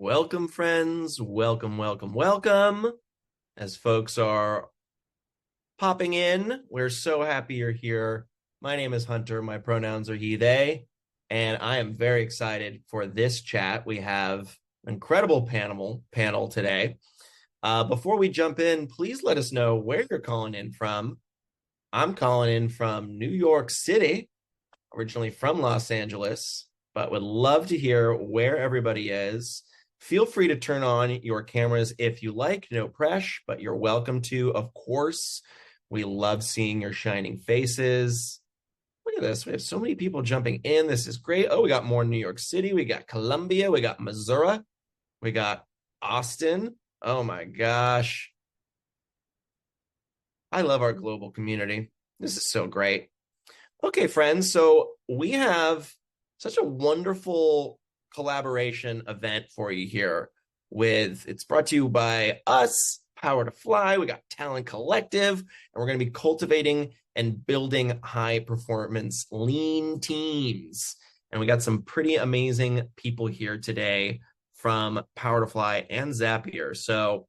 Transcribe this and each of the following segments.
Welcome, friends. Welcome, welcome, welcome. As folks are popping in, we're so happy you're here. My name is Hunter. My pronouns are he, they, and I am very excited for this chat. We have an incredible panel today. Before we jump in, please let us know where you're calling in from. I'm calling in from New York City, originally from Los Angeles, but would love to hear where everybody is. Feel free to turn on your cameras if you like, no pressure, but you're welcome to, of course. We love seeing your shining faces. Look at this. We have so many people jumping in. This is great. Oh, we got more New York City. We got Columbia. We got Missouri. We got Austin. Oh my gosh. I love our global community. This is so great. Okay, friends. So we have such a wonderful collaboration event for you here it's brought to you by us, PowerToFly. We got Talent Collective, and we're going to be cultivating and building high performance lean teams. And we got some pretty amazing people here today from PowerToFly and Zapier. So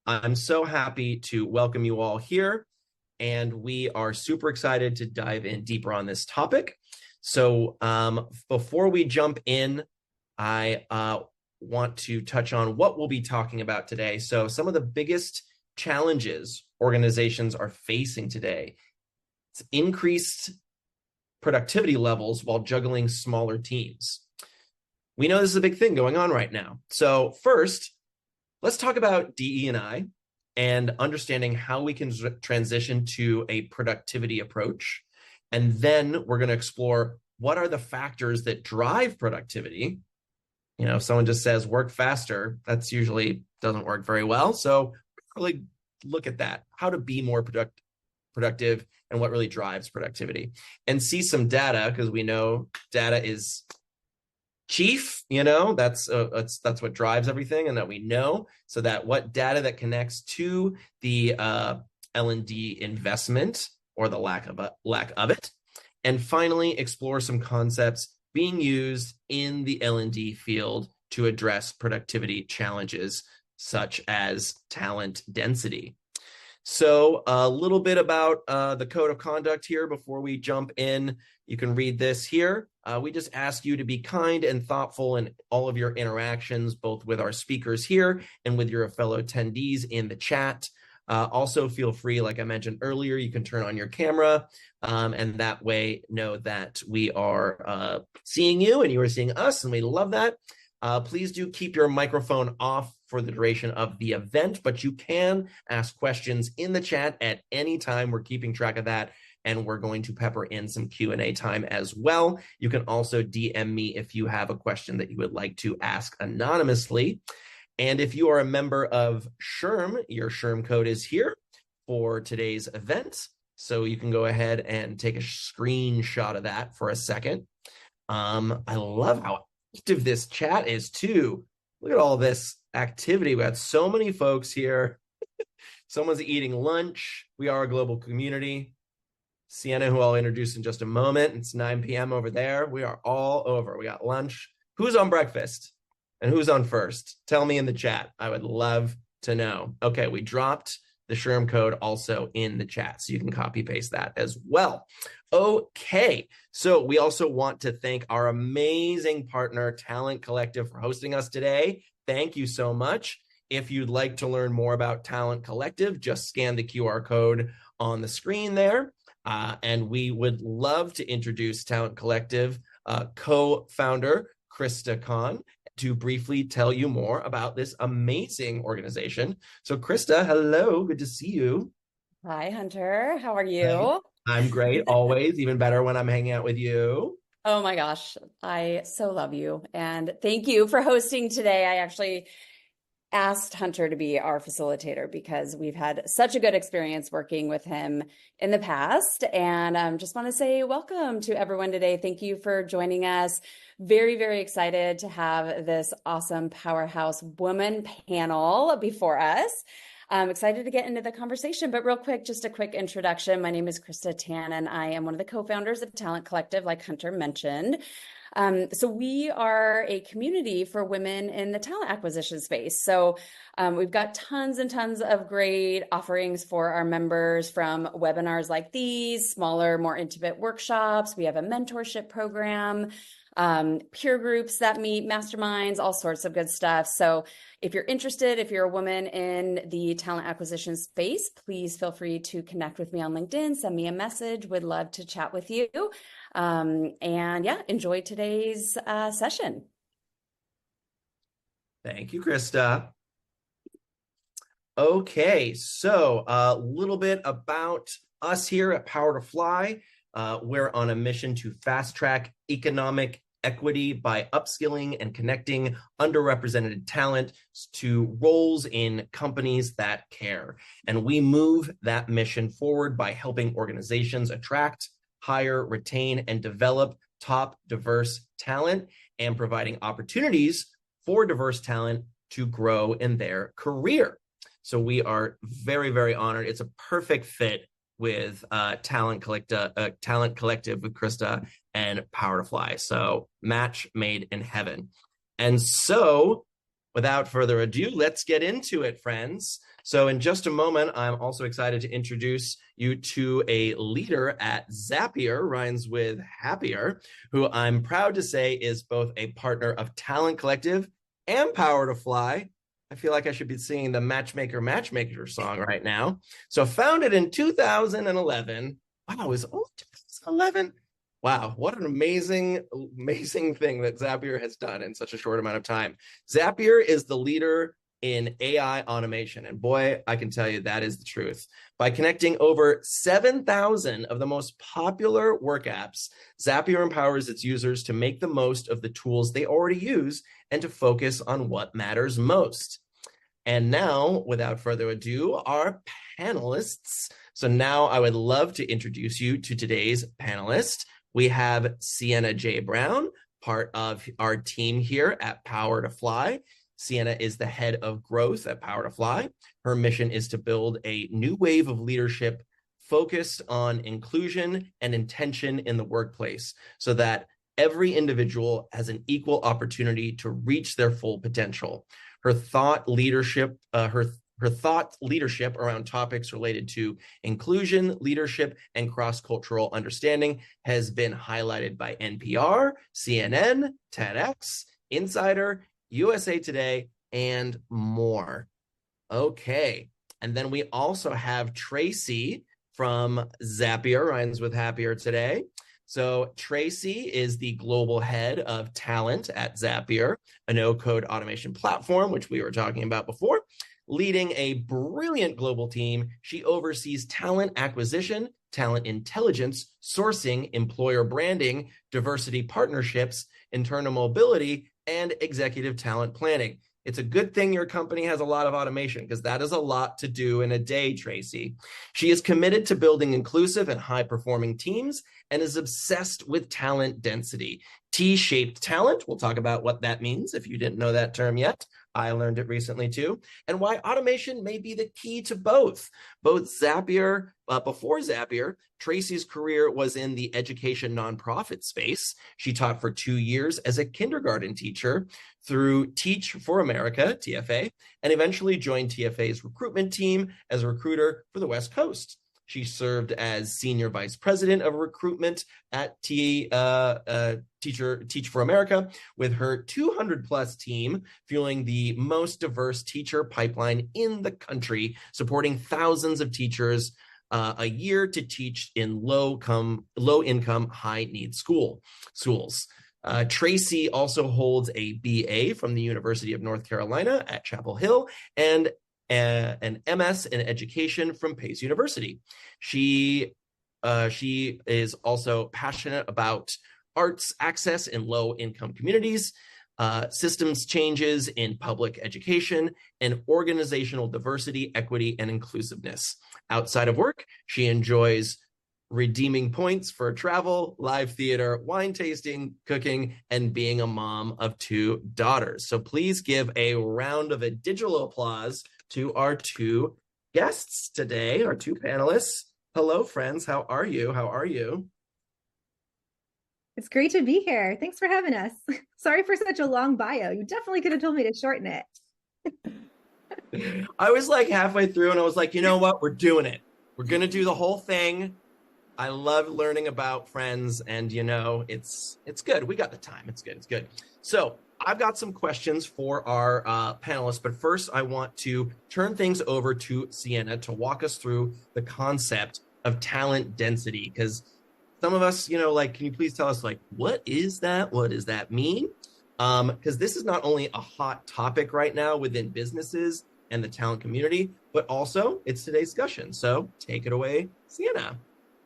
I'm so happy to welcome you all here. And we are super excited to dive in deeper on this topic. So before we jump in, I want to touch on what we'll be talking about today. So some of the biggest challenges organizations are facing today. It's increased productivity levels while juggling smaller teams. We know this is a big thing going on right now. So first, let's talk about DE&I and understanding how we can transition to a productivity approach. And then we're going to explore what are the factors that drive productivity. You know, if someone just says work faster, that's usually doesn't work very well. So really look at that, how to be more productive and what really drives productivity, and see some data, because we know data is chief. You know, that's what drives everything, and that we know, so that what data that connects to the L&D investment or the lack of it. And finally, explore some concepts being used in the L&D field to address productivity challenges, such as talent density. So a little bit about the code of conduct here before we jump in. You can read this here. We just ask you to be kind and thoughtful in all of your interactions, both with our speakers here and with your fellow attendees in the chat. Also, feel free, like I mentioned earlier, you can turn on your camera, and that way know that we are seeing you and you are seeing us, and we love that. Please do keep your microphone off for the duration of the event, but you can ask questions in the chat at any time. We're keeping track of that, and we're going to pepper in some Q&A time as well. You can also DM me if you have a question that you would like to ask anonymously. And if you are a member of SHRM, your SHRM code is here for today's event. So you can go ahead and take a screenshot of that for a second. I love how active this chat is too. Look at all this activity. We got so many folks here. Someone's eating lunch. We are a global community. Sienna, who I'll introduce in just a moment. It's 9 p.m. over there. We are all over. We got lunch. Who's on breakfast? And who's on first? Tell me in the chat. I would love to know. Okay, we dropped the SHRM code also in the chat, so you can copy paste that as well. Okay, so we also want to thank our amazing partner, Talent Collective, for hosting us today. Thank you so much. If you'd like to learn more about Talent Collective, just scan the QR code on the screen there. And we would love to introduce Talent Collective co-founder, Krista Khan, to briefly tell you more about this amazing organization. So Krista, hello, good to see you. Hi, Hunter. How are you? I'm great, always, even better when I'm hanging out with you. Oh my gosh, I so love you. And thank you for hosting today. I actually asked Hunter to be our facilitator because we've had such a good experience working with him in the past. And just want to say welcome to everyone today. Thank you for joining us. Very, very excited to have this awesome powerhouse woman panel before us. I'm excited to get into the conversation, but real quick, just a quick introduction. My name is Krista Tan, and I am one of the co-founders of Talent Collective, like Hunter mentioned. So we are a community for women in the talent acquisition space. So we've got tons and tons of great offerings for our members, from webinars like these, smaller, more intimate workshops. We have a mentorship program, peer groups that meet, masterminds, all sorts of good stuff. So if you're interested, if you're a woman in the talent acquisition space, please feel free to connect with me on LinkedIn, send me a message. Would love to chat with you. And yeah, enjoy today's session. Thank you, Krista. Okay, so a little bit about us here at Power to Fly. We're on a mission to fast track economic equity by upskilling and connecting underrepresented talent to roles in companies that care. And we move that mission forward by helping organizations attract, hire, retain, and develop top diverse talent, and providing opportunities for diverse talent to grow in their career. So we are very, very honored. It's a perfect fit with Talent Collective with Krista and PowerToFly. So match made in heaven. And so without further ado, let's get into it, friends. So in just a moment, I'm also excited to introduce you to a leader at Zapier, rhymes with happier, who I'm proud to say is both a partner of Talent Collective and Power2Fly. I feel like I should be singing the Matchmaker song right now. So founded in 2011. Wow, it was only 2011. Wow, what an amazing thing that Zapier has done in such a short amount of time. Zapier is the leader in AI automation. And boy, I can tell you that is the truth. By connecting over 7,000 of the most popular work apps, Zapier empowers its users to make the most of the tools they already use and to focus on what matters most. And now, without further ado, our panelists. So now I would love to introduce you to today's panelist. We have Sienna J. Brown, part of our team here at Power2Fly. Sienna is the head of growth at Power2Fly. Her mission is to build a new wave of leadership focused on inclusion and intention in the workplace so that every individual has an equal opportunity to reach their full potential. Her thought leadership around topics related to inclusion, leadership, and cross-cultural understanding has been highlighted by NPR, CNN, TEDx, Insider, USA Today, and more. Okay, and then we also have Tracy from Zapier, rhymes with happier today. So Tracy is the global head of talent at Zapier, a no-code automation platform, which we were talking about before. Leading a brilliant global team, she oversees talent acquisition, talent intelligence, sourcing, employer branding, diversity partnerships, internal mobility, and executive talent planning. It's a good thing your company has a lot of automation because that is a lot to do in a day, Tracy. She is committed to building inclusive and high-performing teams and is obsessed with talent density. T-shaped talent, we'll talk about what that means if you didn't know that term yet. I learned it recently too, and why automation may be the key to both. Zapier, before Zapier, Tracy's career was in the education nonprofit space. She taught for 2 years as a kindergarten teacher through Teach for America, TFA, and eventually joined TFA's recruitment team as a recruiter for the West Coast. She served as Senior Vice President of Recruitment at Teach for America, with her 200-plus team fueling the most diverse teacher pipeline in the country, supporting thousands of teachers a year to teach in low-income, high-need schools. Tracy also holds a BA from the University of North Carolina at Chapel Hill and an MS in education from Pace University. She is also passionate about arts access in low-income communities, systems changes in public education, and organizational diversity, equity, and inclusiveness. Outside of work, she enjoys redeeming points for travel, live theater, wine tasting, cooking, and being a mom of 2 daughters. So please give a round of a digital applause to our 2 guests today, our 2 panelists. Hello, friends. How are you? It's great to be here. Thanks for having us. Sorry for such a long bio. You definitely could have told me to shorten it. I was like halfway through and I was like, you know what? We're doing it. We're going to do the whole thing. I love learning about friends and it's good. We got the time. It's good. It's good. So I've got some questions for our panelists, but first I want to turn things over to Sienna to walk us through the concept of talent density. Because some of us, like, can you please tell us, like, what is that? What does that mean? Because this is not only a hot topic right now within businesses and the talent community, but also it's today's discussion. So take it away, Sienna.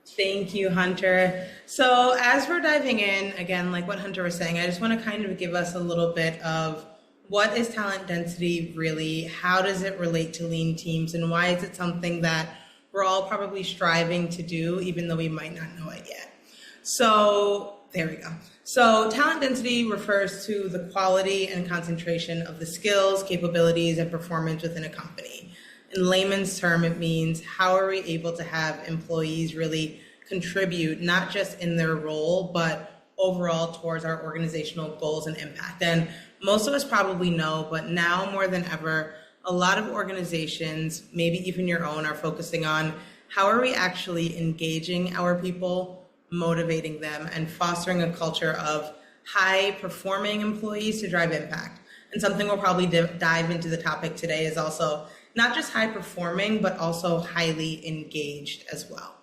Thank you, Hunter. So as we're diving in, again, like what Hunter was saying, I just want to kind of give us a little bit of what is talent density really? How does it relate to lean teams? And why is it something that we're all probably striving to do, even though we might not know it yet? So there we go. So talent density refers to the quality and concentration of the skills, capabilities, and performance within a company. In layman's term, it means how are we able to have employees really contribute, not just in their role, but overall towards our organizational goals and impact. And most of us probably know, but now more than ever, a lot of organizations, maybe even your own, are focusing on how are we actually engaging our people, motivating them, and fostering a culture of high-performing employees to drive impact. And something we'll probably dive into the topic today is also not just high performing, but also highly engaged as well.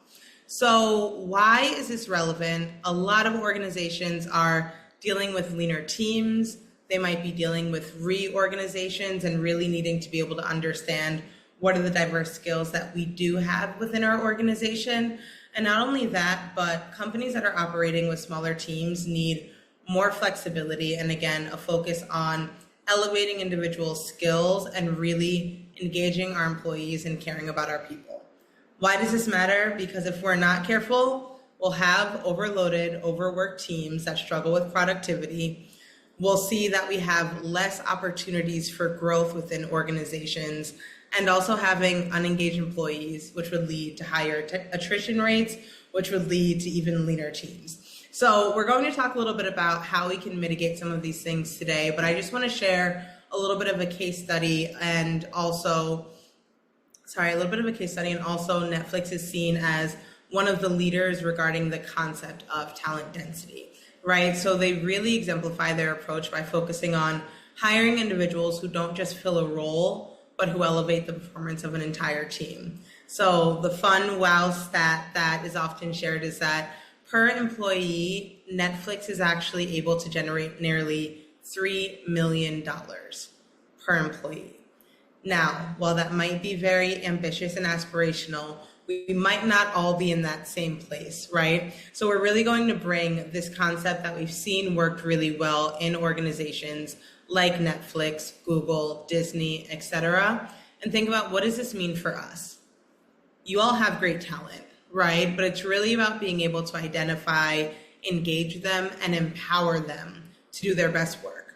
So why is this relevant? A lot of organizations are dealing with leaner teams. They might be dealing with reorganizations and really needing to be able to understand what are the diverse skills that we do have within our organization. And not only that, but companies that are operating with smaller teams need more flexibility and, again, a focus on elevating individual skills and really engaging our employees and caring about our people. Why does this matter? Because if we're not careful, we'll have overloaded, overworked teams that struggle with productivity. We'll see that we have less opportunities for growth within organizations and also having unengaged employees, which would lead to higher attrition rates, which would lead to even leaner teams. So we're going to talk a little bit about how we can mitigate some of these things today, but I just want to share a little bit of a case study and also Netflix is seen as one of the leaders regarding the concept of talent density, right? So they really exemplify their approach by focusing on hiring individuals who don't just fill a role, but who elevate the performance of an entire team. So the fun wow stat that is often shared is that per employee, Netflix is actually able to generate nearly $3 million per employee. Now, while that might be very ambitious and aspirational, we might not all be in that same place, right? So we're really going to bring this concept that we've seen worked really well in organizations like Netflix, Google, Disney, etc., and think about what does this mean for us? You all have great talent, right? But it's really about being able to identify, engage them, and empower them to do their best work.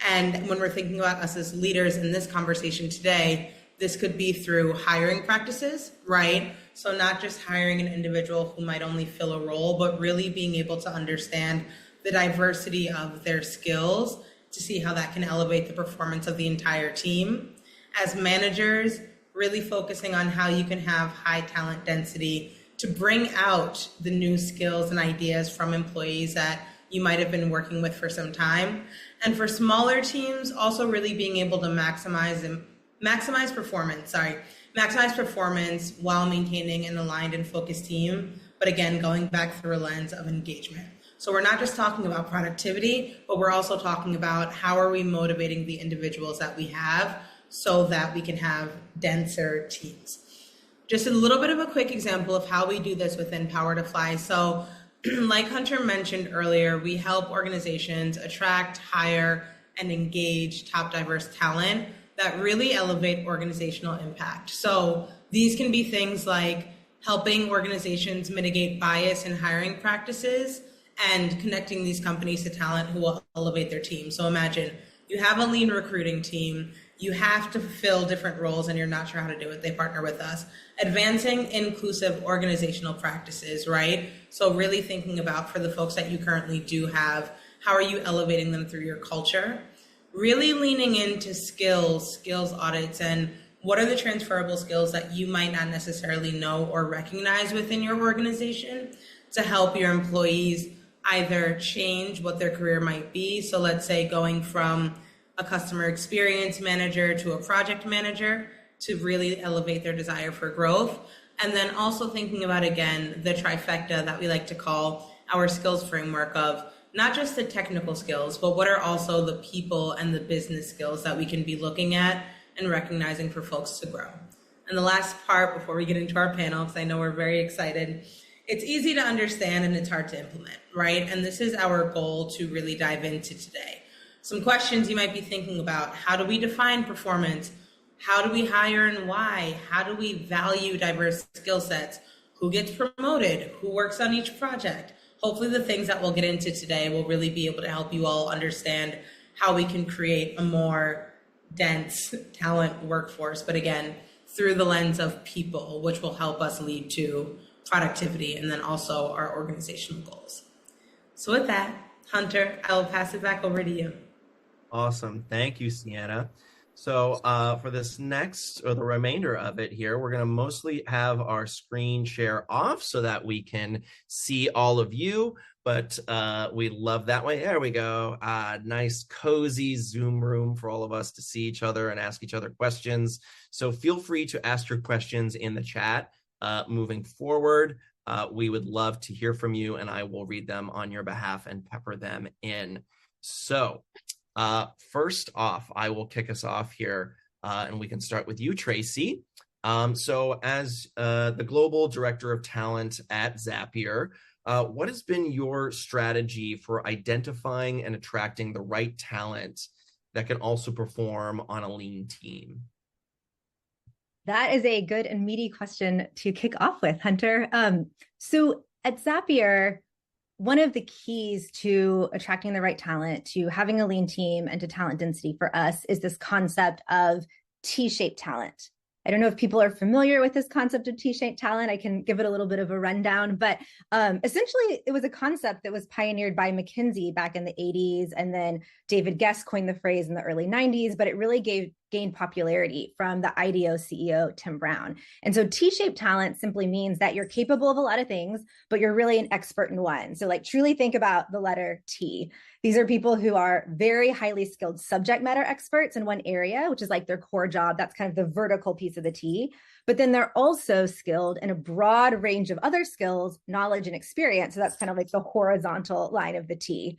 And when we're thinking about us as leaders in this conversation today, this could be through hiring practices, right? So not just hiring an individual who might only fill a role, but really being able to understand the diversity of their skills to see how that can elevate the performance of the entire team. As managers, really focusing on how you can have high talent density to bring out the new skills and ideas from employees that you might have been working with for some time. And for smaller teams, also really being able to maximize performance while maintaining an aligned and focused team. But again, going back through a lens of engagement. So we're not just talking about productivity, but we're also talking about how are we motivating the individuals that we have so that we can have denser teams. Just a little bit of a quick example of how we do this within PowerToFly. So like Hunter mentioned earlier, we help organizations attract, hire, and engage top diverse talent that really elevate organizational impact. So these can be things like helping organizations mitigate bias in hiring practices and connecting these companies to talent who will elevate their team. So imagine you have a lean recruiting team, you have to fill different roles and you're not sure how to do it, they partner with us. Advancing inclusive organizational practices, right? So really thinking about, for the folks that you currently do have, how are you elevating them through your culture? Really leaning into skills audits, and what are the transferable skills that you might not necessarily know or recognize within your organization to help your employees either change what their career might be. So let's say going from a customer experience manager to a project manager to really elevate their desire for growth. And then also thinking about, again, the trifecta that we like to call our skills framework of not just the technical skills, but what are also the people and the business skills that we can be looking at and recognizing for folks to grow. And the last part before we get into our panel, because I know we're very excited, it's easy to understand and it's hard to implement, right? And this is our goal to really dive into today. Some questions you might be thinking about: how do we define performance? How do we hire and why? How do we value diverse skill sets? Who gets promoted? Who works on each project? Hopefully the things that we'll get into today will really be able to help you all understand how we can create a more dense talent workforce, but again, through the lens of people, which will help us lead to productivity and then also our organizational goals. So with that, Hunter, I will pass it back over to you. Awesome. Thank you, Sienna. So for this next, or the remainder of it here, we're going to mostly have our screen share off so that we can see all of you, but we love that way. There we go. Nice, cozy Zoom room for all of us to see each other and ask each other questions. So feel free to ask your questions in the chat moving forward. We would love to hear from you, and I will read them on your behalf and pepper them in. So first off, I will kick us off here, and we can start with you, Tracy. So as the Global Director of Talent at Zapier, what has been your strategy for identifying and attracting the right talent that can also perform on a lean team? That is a good and meaty question to kick off with, Hunter. So at Zapier, one of the keys to attracting the right talent, to having a lean team, and to talent density for us is this concept of T-shaped talent. I don't know if people are familiar with this concept of T-shaped talent. I can give it a little bit of a rundown, but essentially it was a concept that was pioneered by McKinsey back in the 80s, and then David Guest coined the phrase in the early 90s, but it really gained popularity from the IDEO CEO, Tim Brown. And so T-shaped talent simply means that you're capable of a lot of things, but you're really an expert in one. So like truly think about the letter T. These are people who are very highly skilled subject matter experts in one area, which is like their core job. That's kind of the vertical piece of the T. But then they're also skilled in a broad range of other skills, knowledge, and experience. So that's kind of like the horizontal line of the T.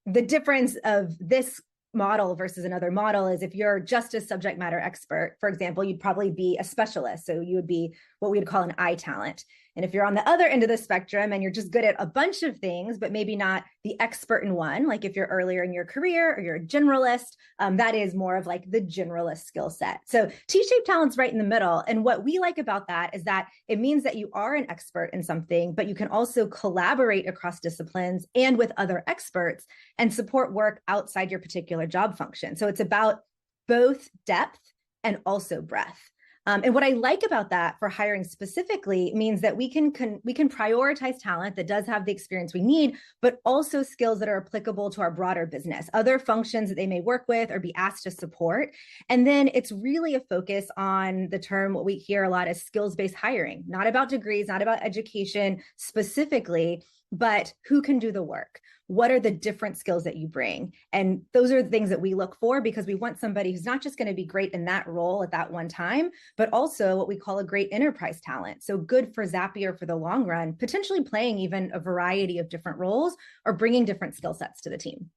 The difference of this model versus another model is if you're just a subject matter expert, for example, you'd probably be a specialist. So you would be what we would call an I talent. And if you're on the other end of the spectrum and you're just good at a bunch of things, but maybe not the expert in one, like if you're earlier in your career or you're a generalist, that is more of like the generalist skill set. So T-shaped talent's right in the middle. And what we like about that is that it means that you are an expert in something, but you can also collaborate across disciplines and with other experts and support work outside your particular job function. So it's about both depth and also breadth. And what I like about that for hiring specifically means that we can prioritize talent that does have the experience we need, but also skills that are applicable to our broader business, other functions that they may work with or be asked to support. And then it's really a focus on the term, what we hear a lot as skills-based hiring, not about degrees, not about education specifically, but who can do the work? What are the different skills that you bring? And those are the things that we look for, because we want somebody who's not just going to be great in that role at that one time, but also what we call a great enterprise talent. So good for Zapier for the long run, potentially playing even a variety of different roles or bringing different skill sets to the team.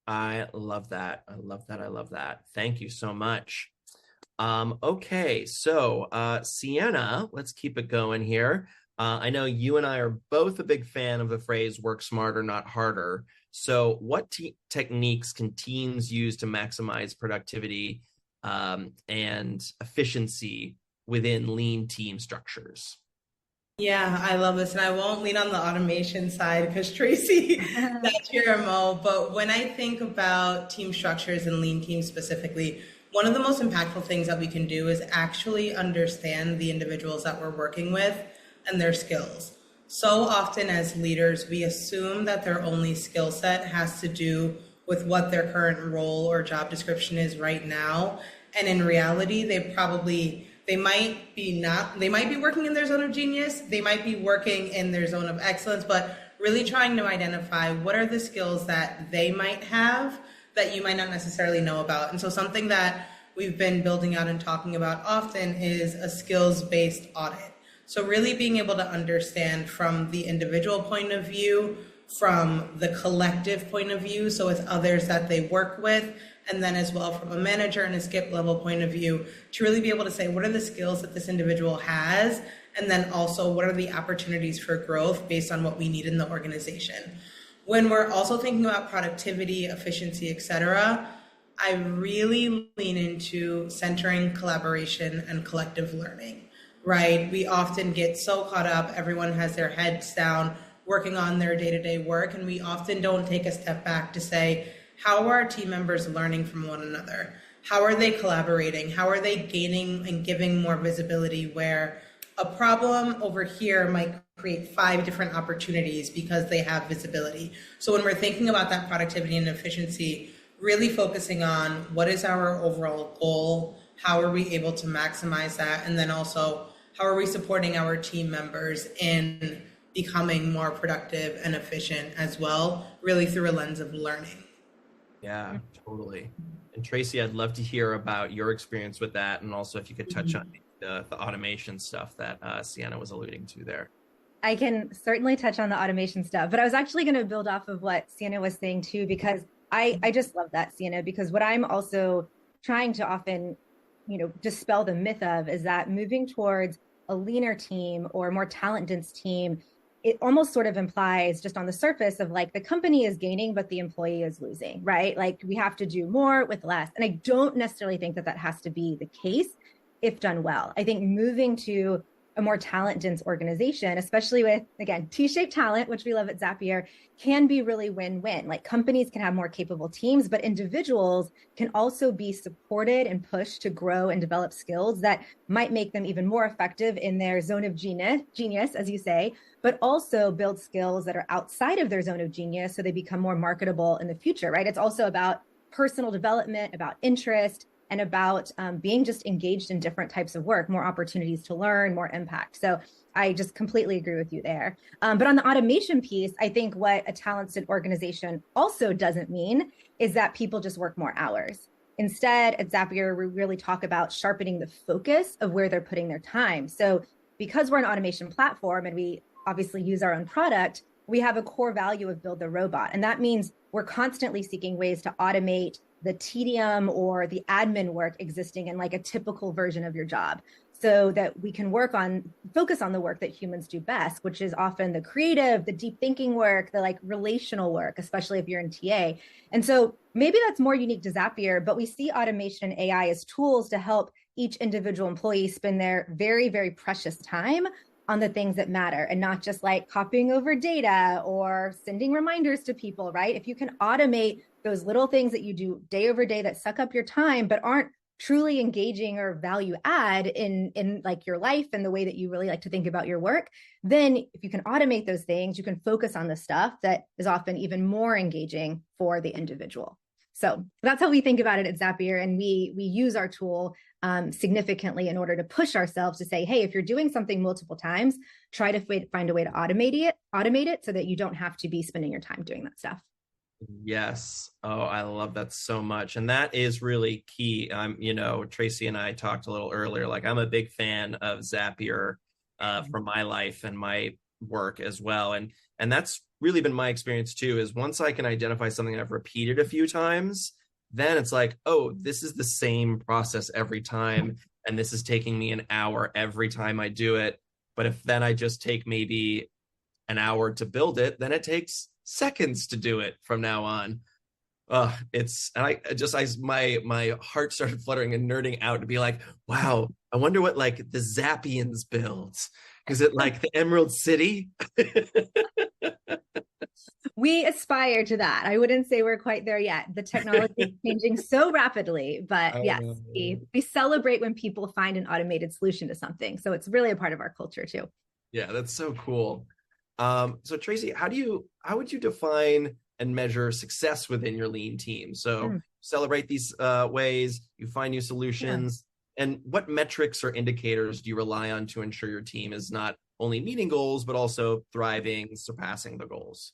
I love that. I love that. I love that. Thank you so much. Okay, so Sienna, let's keep it going here. I know you and I are both a big fan of the phrase work smarter, not harder. So what techniques can teams use to maximize productivity and efficiency within lean team structures? Yeah, I love this. And I won't lean on the automation side because Tracy, that's your MO. But when I think about team structures and lean teams specifically, one of the most impactful things that we can do is actually understand the individuals that we're working with and their skills. So often as leaders, we assume that their only skill set has to do with what their current role or job description is right now. And in reality, they might be working in their zone of genius, they might be working in their zone of excellence, but really trying to identify what are the skills that they might have that you might not necessarily know about. And so something that we've been building out and talking about often is a skills-based audit. So really being able to understand from the individual point of view, from the collective point of view, so with others that they work with, and then as well from a manager and a skip level point of view, to really be able to say what are the skills that this individual has, and then also what are the opportunities for growth based on what we need in the organization. When we're also thinking about productivity, efficiency, etc., I really lean into centering collaboration and collective learning, right? We often get so caught up, everyone has their heads down working on their day-to-day work, and we often don't take a step back to say, how are our team members learning from one another? How are they collaborating? How are they gaining and giving more visibility where a problem over here might create 5 different opportunities because they have visibility? So when we're thinking about that productivity and efficiency, really focusing on what is our overall goal? How are we able to maximize that? And then also, how are we supporting our team members in becoming more productive and efficient as well, really through a lens of learning? Yeah, totally. And Tracy, I'd love to hear about your experience with that, and also if you could touch on the automation stuff that Sienna was alluding to there. I can certainly touch on the automation stuff, but I was actually going to build off of what Sienna was saying too, because I just love that, Sienna, because what I'm also trying to often, dispel the myth of is that moving towards a leaner team or more talent dense team, it almost sort of implies just on the surface of like the company is gaining, but the employee is losing, right? Like we have to do more with less. And I don't necessarily think that that has to be the case if done well. I think moving to a more talent dense organization, especially with, again, T-shaped talent, which we love at Zapier, can be really win-win. Like companies can have more capable teams, but individuals can also be supported and pushed to grow and develop skills that might make them even more effective in their zone of genius, as you say, but also build skills that are outside of their zone of genius so they become more marketable in the future, right? It's also about personal development, about interest, and about being just engaged in different types of work, more opportunities to learn, more impact. So I just completely agree with you there. But on the automation piece, I think what a talented organization also doesn't mean is that people just work more hours. Instead, at Zapier, we really talk about sharpening the focus of where they're putting their time. So because we're an automation platform and we obviously use our own product, we have a core value of build the robot. And that means we're constantly seeking ways to automate the tedium or the admin work existing in like a typical version of your job so that we can focus on the work that humans do best, which is often the creative, the deep thinking work, the like relational work, especially if you're in TA. And so maybe that's more unique to Zapier, but we see automation and AI as tools to help each individual employee spend their very, very precious time on the things that matter and not just like copying over data or sending reminders to people, right? If you can automate those little things that you do day over day that suck up your time, but aren't truly engaging or value add in like your life and the way that you really like to think about your work, then if you can automate those things, you can focus on the stuff that is often even more engaging for the individual. So that's how we think about it at Zapier. And we use our tool significantly in order to push ourselves to say, hey, if you're doing something multiple times, try to find a way to automate it so that you don't have to be spending your time doing that stuff. Yes. Oh, I love that so much. And that is really key. Tracy and I talked a little earlier, like I'm a big fan of Zapier for my life and my work as well. And that's really been my experience too, is once I can identify something I've repeated a few times, then it's like, oh, this is the same process every time. And this is taking me an hour every time I do it. But if then I just take maybe an hour to build it, then it takes seconds to do it from now on. My heart started fluttering and nerding out to be like, wow, I wonder what like the Zappians built. Is it like the Emerald City? We aspire to that. I wouldn't say we're quite there yet. The technology is changing so rapidly, but yes, we celebrate when people find an automated solution to something. So it's really a part of our culture too. Yeah, that's so cool. So Tracy, how would you define and measure success within your lean team? So celebrate these ways, you find new solutions, and what metrics or indicators do you rely on to ensure your team is not only meeting goals, but also thriving, surpassing the goals?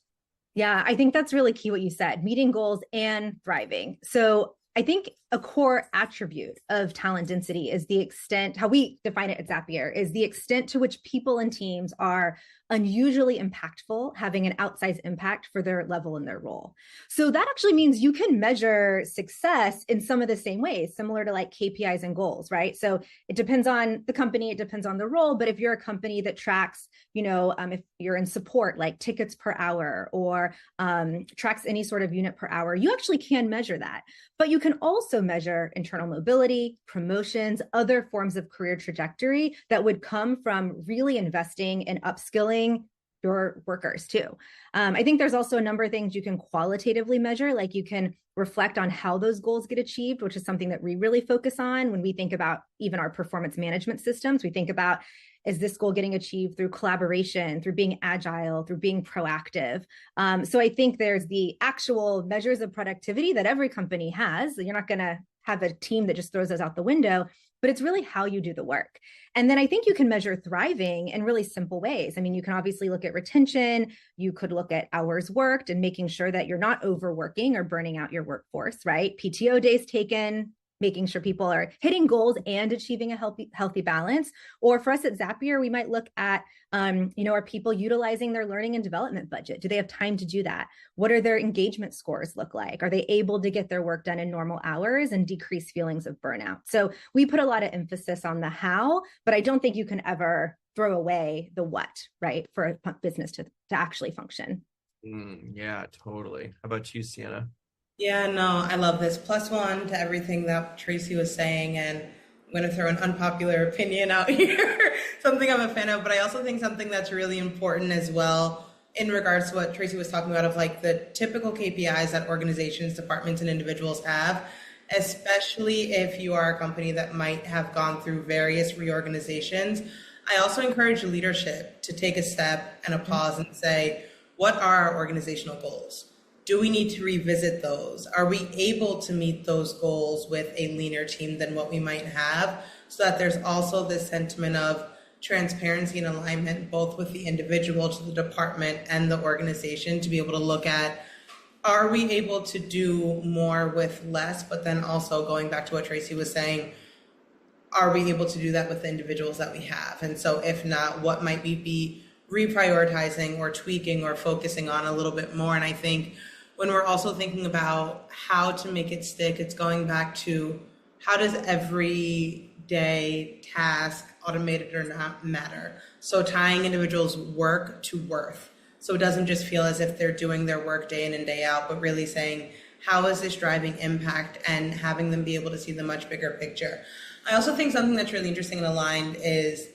Yeah, I think that's really key what you said, meeting goals and thriving. So I think a core attribute of talent density is the extent, how we define it at Zapier, is the extent to which people and teams are unusually impactful, having an outsized impact for their level and their role. So that actually means you can measure success in some of the same ways, similar to like KPIs and goals, right? So it depends on the company, it depends on the role, but if you're a company that tracks, if you're in support, like tickets per hour or tracks any sort of unit per hour, you actually can measure that. But you can also measure internal mobility, promotions, other forms of career trajectory that would come from really investing in upskilling your workers too. I think there's also a number of things you can qualitatively measure, like you can reflect on how those goals get achieved, which is something that we really focus on when we think about even our performance management systems. We think about, is this goal getting achieved through collaboration, through being agile, through being proactive? So I think there's the actual measures of productivity that every company has. You're not going to have a team that just throws those out the window, but it's really how you do the work. And then I think you can measure thriving in really simple ways. I mean, you can obviously look at retention, you could look at hours worked and making sure that you're not overworking or burning out your workforce, right? PTO days taken, making sure people are hitting goals and achieving a healthy balance. Or for us at Zapier, we might look at, are people utilizing their learning and development budget? Do they have time to do that? What are their engagement scores look like? Are they able to get their work done in normal hours and decrease feelings of burnout? So we put a lot of emphasis on the how, but I don't think you can ever throw away the what, right? For a business to actually function. Yeah, totally. How about you, Sienna? Yeah, no, I love this. +1 to everything that Tracy was saying. And I'm going to throw an unpopular opinion out here, something I'm a fan of, but I also think something that's really important as well in regards to what Tracy was talking about of like the typical KPIs that organizations, departments, and individuals have, especially if you are a company that might have gone through various reorganizations. I also encourage leadership to take a step and a pause and say, what are our organizational goals? Do we need to revisit those? Are we able to meet those goals with a leaner team than what we might have? So that there's also this sentiment of transparency and alignment, both with the individual to the department and the organization, to be able to look at, are we able to do more with less? But then also going back to what Tracy was saying, are we able to do that with the individuals that we have? And so if not, what might we be reprioritizing or tweaking or focusing on a little bit more? And I think when we're also thinking about how to make it stick, it's going back to, how does every day task, automated or not, matter? So tying individuals' work to worth. So it doesn't just feel as if they're doing their work day in and day out, but really saying, how is this driving impact, and having them be able to see the much bigger picture. I also think something that's really interesting and aligned is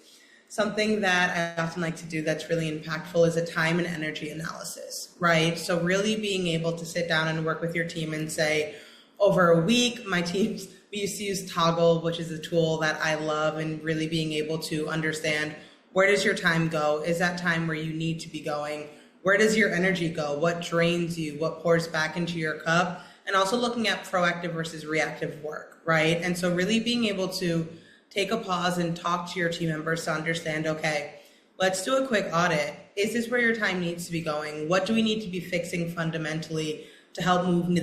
something that I often like to do that's really impactful is a time and energy analysis, right? So really being able to sit down and work with your team and say, over a week, my teams, we used to use Toggle, which is a tool that I love, and really being able to understand, where does your time go? Is that time where you need to be going? Where does your energy go? What drains you? What pours back into your cup? And also looking at proactive versus reactive work, right? And so really being able to take a pause and talk to your team members to understand, okay, let's do a quick audit. Is this where your time needs to be going? What do we need to be fixing fundamentally to help move,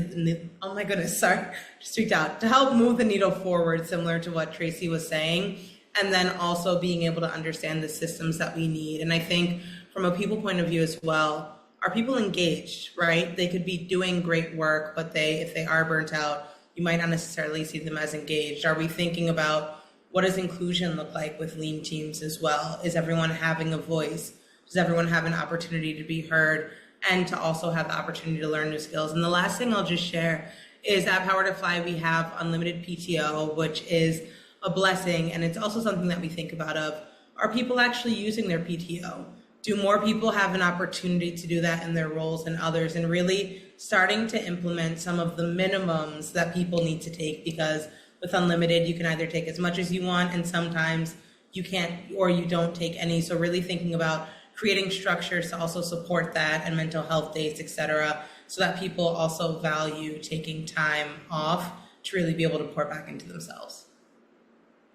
oh my goodness, sorry, just tweaked out, to help move the needle forward, similar to what Tracy was saying. And then also being able to understand the systems that we need. And I think from a people point of view as well, are people engaged, right? They could be doing great work, but if they are burnt out, you might not necessarily see them as engaged. Are we thinking about, what does inclusion look like with lean teams as well? Is everyone having a voice? Does everyone have an opportunity to be heard? and to also have the opportunity to learn new skills. And the last thing I'll just share is at PowerToFly, we have unlimited PTO, which is a blessing. And it's also something that we think about of, are people actually using their PTO? Do more people have an opportunity to do that in their roles than others? And really starting to implement some of the minimums that people need to take, because with unlimited, you can either take as much as you want, and sometimes you can't, or you don't take any. So really thinking about creating structures to also support that, and mental health days, et cetera, so that people also value taking time off to really be able to pour back into themselves.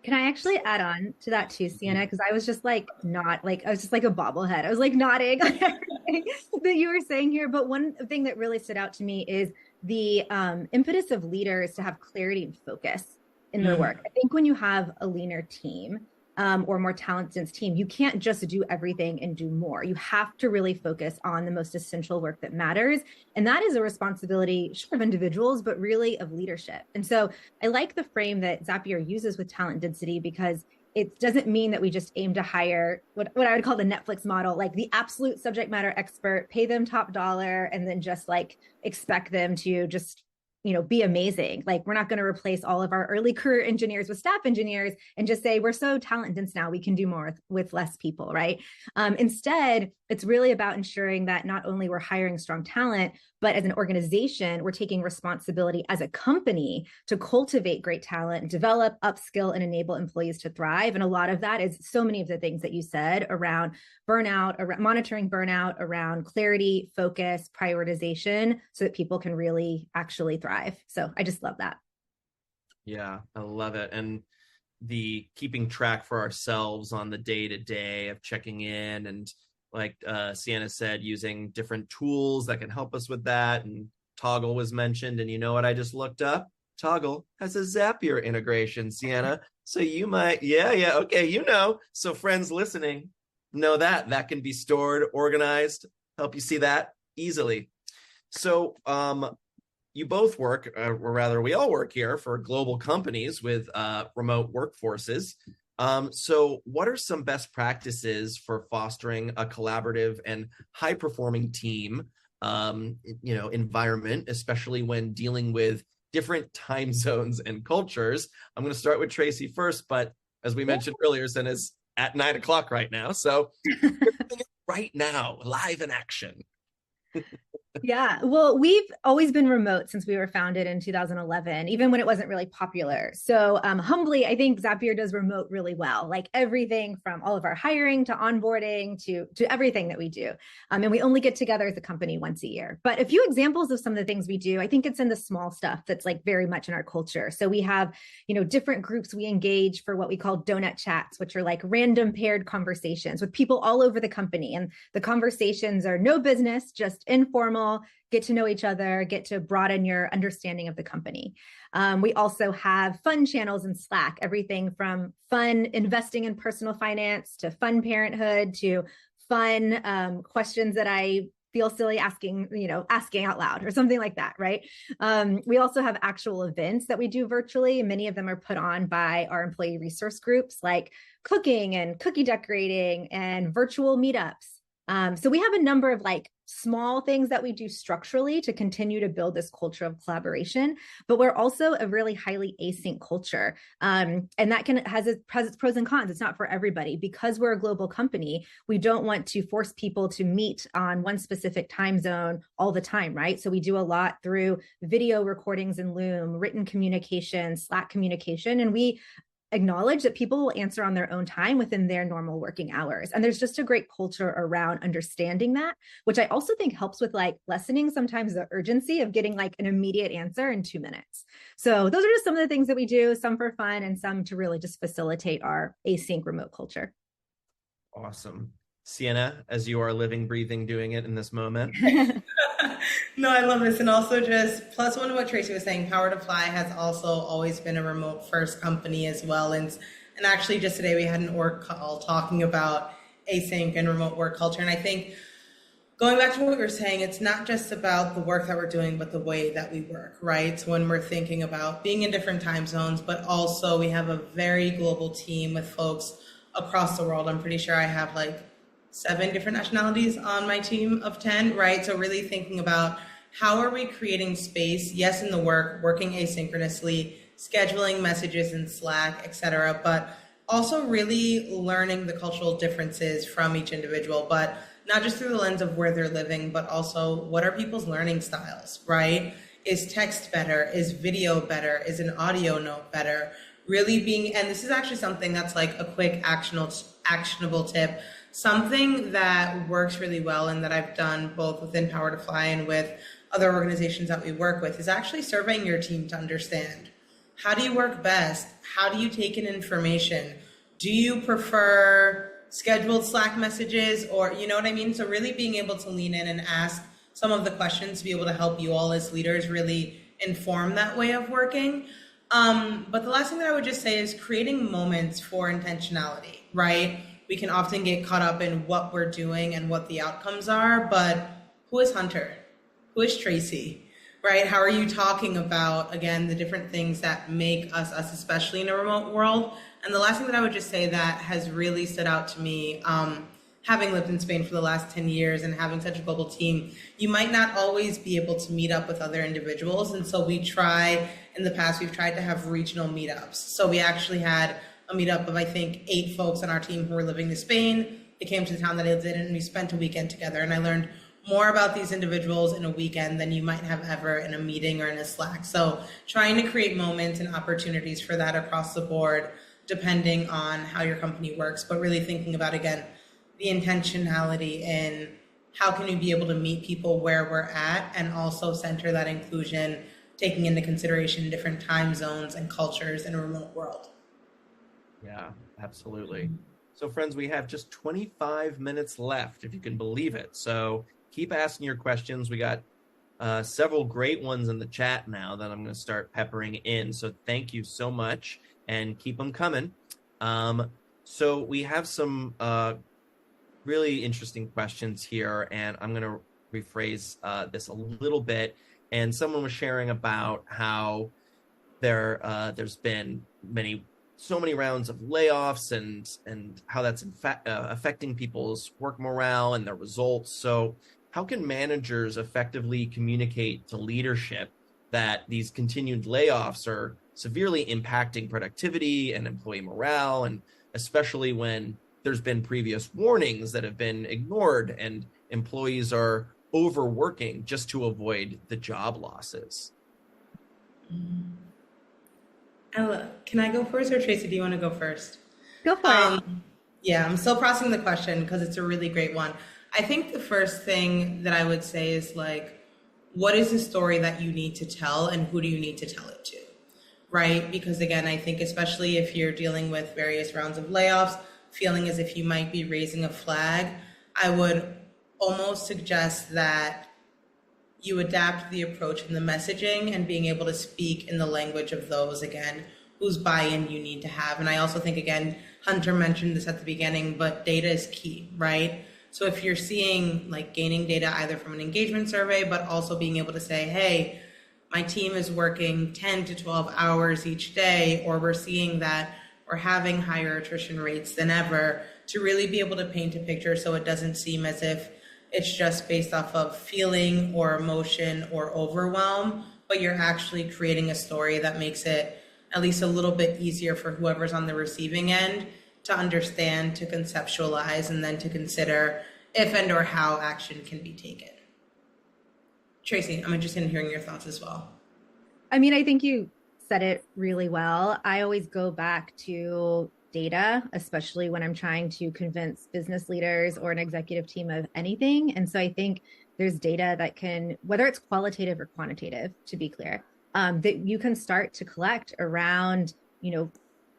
Can I actually add on to that too, Sienna? Because I was just like, I was just like a bobblehead. I was like nodding on everything that you were saying here. But one thing that really stood out to me is the impetus of leaders to have clarity and focus in their work. I think when you have a leaner team, or more talent dense team, you can't just do everything and do more. You have to really focus on the most essential work that matters. And that is a responsibility, sure, of individuals, but really of leadership. And so I like the frame that Zapier uses with talent density, because it doesn't mean that we just aim to hire what I would call the Netflix model, like the absolute subject matter expert, pay them top dollar, and then just like expect them to just be amazing. Like, we're not going to replace all of our early career engineers with staff engineers and just say, we're so talent dense now, we can do more with less people, right? Instead, it's really about ensuring that not only we're hiring strong talent, but as an organization, we're taking responsibility as a company to cultivate great talent, develop, upskill, and enable employees to thrive. And a lot of that is so many of the things that you said around burnout, around monitoring burnout, around clarity, focus, prioritization, so that people can really actually thrive. So I just love that. Yeah, I love it. And the keeping track for ourselves on the day-to-day of checking in, and like Sienna said, using different tools that can help us with that. And Toggle was mentioned, and you know what I just looked up? Toggle has a Zapier integration, Sienna. So you might, okay, So friends listening, know that can be stored, organized, help you see that easily. So you both work, or rather we all work here for global companies with remote workforces. So what are some best practices for fostering a collaborative and high-performing team, environment, especially when dealing with different time zones and cultures? I'm going to start with Tracy first, but as we mentioned earlier, Senna's at 9:00 right now. So right now, live in action. Yeah, well, we've always been remote since we were founded in 2011, even when it wasn't really popular. So humbly, I think Zapier does remote really well, like everything from all of our hiring to onboarding to everything that we do. And we only get together as a company once a year. But a few examples of some of the things we do, I think it's in the small stuff that's like very much in our culture. So we have, different groups we engage for what we call donut chats, which are like random paired conversations with people all over the company. And the conversations are no business, just informal, get to know each other, get to broaden your understanding of the company. We also have fun channels in Slack, everything from fun investing in personal finance to fun parenthood to fun questions that I feel silly asking out loud or something like that, right? We also have actual events that we do virtually. Many of them are put on by our employee resource groups, like cooking and cookie decorating and virtual meetups. So we have a number of like small things that we do structurally to continue to build this culture of collaboration, but we're also a really highly async culture. And that has its pros and cons. It's not for everybody. Because we're a global company, we don't want to force people to meet on one specific time zone all the time, right? So we do a lot through video recordings in Loom, written communication, Slack communication, and we acknowledge that people will answer on their own time within their normal working hours. And there's just a great culture around understanding that, which I also think helps with like lessening sometimes the urgency of getting like an immediate answer in 2 minutes. So those are just some of the things that we do, some for fun and some to really just facilitate our async remote culture. Awesome. Sienna, as you are living, breathing, doing it in this moment. No, I love this. And also just plus one of what Tracy was saying, PowerToFly has also always been a remote first company as well. And actually just today we had an org call talking about async and remote work culture. And I think going back to what we were saying, it's not just about the work that we're doing, but the way that we work, right? So when we're thinking about being in different time zones, but also we have a very global team with folks across the world. I'm pretty sure I have like 7 different nationalities on my team of 10, right? So really thinking about how are we creating space, yes, in the work, working asynchronously, scheduling messages in Slack, etc., but also really learning the cultural differences from each individual, but not just through the lens of where they're living, but also what are people's learning styles, right? Is text better? Is video better? Is an audio note better? Really being, and this is actually something that's like a quick actionable tip, something that works really well and that I've done both within PowerToFly and with other organizations that we work with is actually surveying your team to understand, how do you work best? How do you take in information? Do you prefer scheduled Slack messages, or you know what I mean? So really being able to lean in and ask some of the questions to be able to help you all as leaders really inform that way of working. But the last thing that I would just say is creating moments for intentionality, right? We can often get caught up in what we're doing and what the outcomes are, but who is Hunter? Who is Tracy? Right? How are you talking about, again, the different things that make us, especially in a remote world? And the last thing that I would just say that has really stood out to me, having lived in Spain for the last 10 years and having such a global team, you might not always be able to meet up with other individuals. And so we've tried to have regional meetups. So we actually had a meetup of, I think, 8 folks on our team who were living in Spain. They came to the town that I lived in and we spent a weekend together. And I learned more about these individuals in a weekend than you might have ever in a meeting or in a Slack. So trying to create moments and opportunities for that across the board, depending on how your company works, but really thinking about, again, the intentionality in how can we be able to meet people where we're at and also center that inclusion, taking into consideration different time zones and cultures in a remote world. Yeah, absolutely. So friends, we have just 25 minutes left, if you can believe it. So keep asking your questions. We got several great ones in the chat now that I'm going to start peppering in. So thank you so much and keep them coming. So we have some really interesting questions here, and I'm going to rephrase this a little bit. And someone was sharing about how there's been so many rounds of layoffs and how that's affecting people's work morale and their results. So how can managers effectively communicate to leadership that these continued layoffs are severely impacting productivity and employee morale, and especially when there's been previous warnings that have been ignored and employees are overworking just to avoid the job losses? Ella, can I go first, or Tracy, do you want to go first? Go for it. Yeah, I'm still processing the question because it's a really great one. I think the first thing that I would say is like, what is the story that you need to tell and who do you need to tell it to, right? Because again, I think especially if you're dealing with various rounds of layoffs, feeling as if you might be raising a flag, I would almost suggest that you adapt the approach and the messaging and being able to speak in the language of those, again, whose buy-in you need to have. And I also think, again, Hunter mentioned this at the beginning, but data is key, right? So if you're seeing like gaining data either from an engagement survey, but also being able to say, hey, my team is working 10 to 12 hours each day, or we're seeing that we're having higher attrition rates than ever, to really be able to paint a picture so it doesn't seem as if it's just based off of feeling or emotion or overwhelm, but you're actually creating a story that makes it at least a little bit easier for whoever's on the receiving end to understand, to conceptualize, and then to consider if and or how action can be taken. Tracy, I'm interested in hearing your thoughts as well. I mean, I think you said it really well. I always go back to data, especially when I'm trying to convince business leaders or an executive team of anything. And so I think there's data that can, whether it's qualitative or quantitative, to be clear, that you can start to collect around,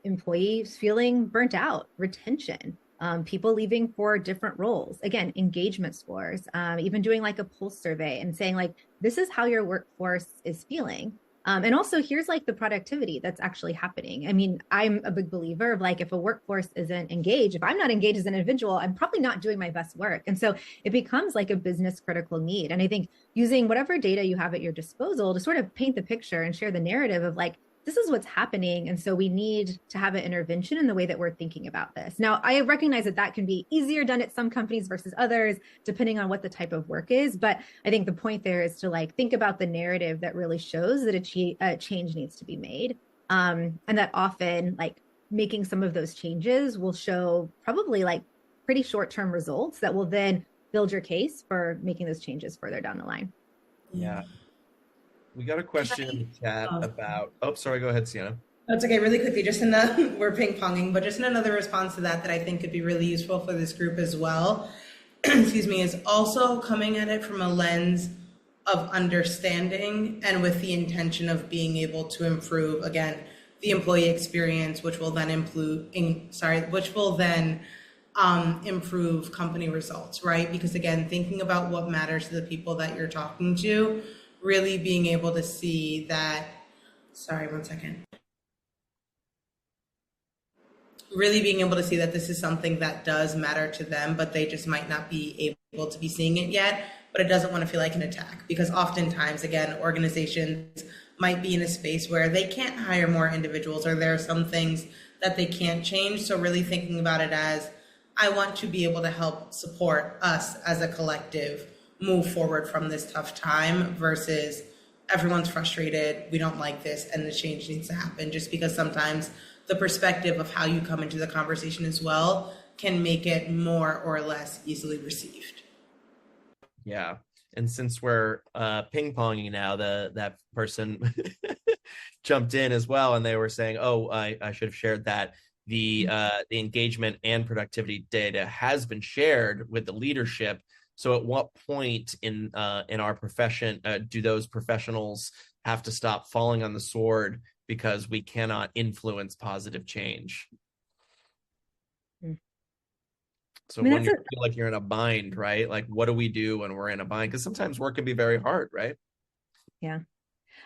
employees feeling burnt out, retention, people leaving for different roles, again, engagement scores, even doing like a pulse survey and saying like, this is how your workforce is feeling. And also here's like the productivity that's actually happening. I mean, I'm a big believer of like, if a workforce isn't engaged, if I'm not engaged as an individual, I'm probably not doing my best work. And so it becomes like a business critical need. And I think using whatever data you have at your disposal to sort of paint the picture and share the narrative of like, this is what's happening. And so we need to have an intervention in the way that we're thinking about this. Now, I recognize that that can be easier done at some companies versus others, depending on what the type of work is. But I think the point there is to like think about the narrative that really shows that a change needs to be made. And that often like making some of those changes will show probably like pretty short-term results that will then build your case for making those changes further down the line. Yeah. We got a question in the chat about, oh, sorry, go ahead, Sienna. That's okay. Really quickly, just in the, we're ping ponging, but just in another response to that I think could be really useful for this group as well, excuse me, is also coming at it from a lens of understanding and with the intention of being able to improve, again, the employee experience, which will then improve company results, right? Because again, thinking about what matters to the people that you're talking to, really being able to see that, sorry, one second. Really being able to see that this is something that does matter to them, but they just might not be able to be seeing it yet, but it doesn't want to feel like an attack. Because oftentimes, again, organizations might be in a space where they can't hire more individuals, or there are some things that they can't change. So really thinking about it as, I want to be able to help support us as a collective move forward from this tough time, versus everyone's frustrated, we don't like this, and the change needs to happen. Just because sometimes the perspective of how you come into the conversation as well can make it more or less easily received. Yeah. And since we're ping-ponging now, that person jumped in as well, and they were saying, oh, I should have shared that the engagement and productivity data has been shared with the leadership. So at what point in our profession do those professionals have to stop falling on the sword because we cannot influence positive change? So I mean, when you feel like you're in a bind, right? Like, what do we do when we're in a bind? Because sometimes work can be very hard, right? Yeah.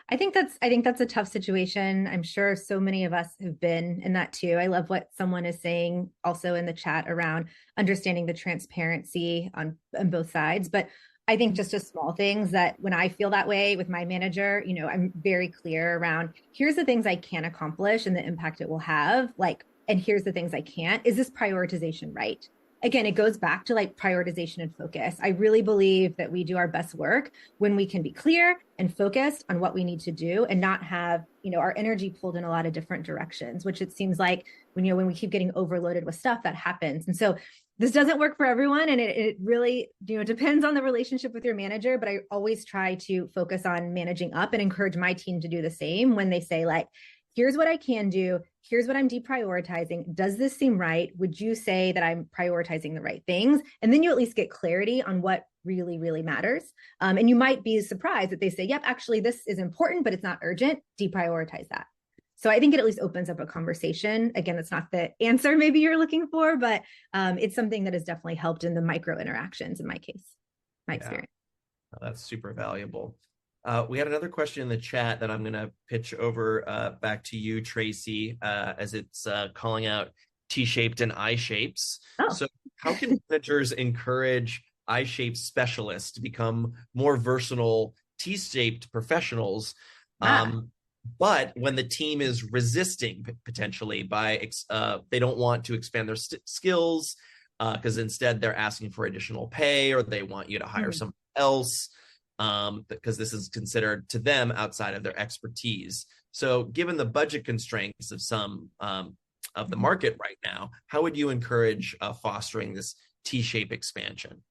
I think that's a tough situation. I'm sure so many of us have been in that too. I love what someone is saying also in the chat around understanding the transparency on both sides. But I think just as small things that when I feel that way with my manager, you know, I'm very clear around here's the things I can accomplish and the impact it will have. Like, and here's the things I can't. Is this prioritization right? Again, it goes back to like prioritization and focus. I really believe that we do our best work when we can be clear and focused on what we need to do and not have, you know, our energy pulled in a lot of different directions, which it seems like when we keep getting overloaded with stuff, that happens. And so this doesn't work for everyone. And it really, you know, depends on the relationship with your manager, but I always try to focus on managing up and encourage my team to do the same when they say like, here's what I can do. Here's what I'm deprioritizing. Does this seem right? Would you say that I'm prioritizing the right things? And then you at least get clarity on what really, really matters. And you might be surprised that they say, yep, actually, this is important, but it's not urgent. Deprioritize that. So I think it at least opens up a conversation. Again, that's not the answer maybe you're looking for, but it's something that has definitely helped in the micro interactions in my case, my experience. That's super valuable. We had another question in the chat that I'm going to pitch over back to you, Tracy, as it's calling out T-shaped and I-shapes. Oh. So how can managers encourage I-shaped specialists to become more versatile T-shaped professionals? But when the team is resisting potentially by they don't want to expand their skills because instead they're asking for additional pay, or they want you to hire someone else. Because this is considered to them outside of their expertise. So given the budget constraints of some of the market right now, how would you encourage fostering this T-shaped expansion?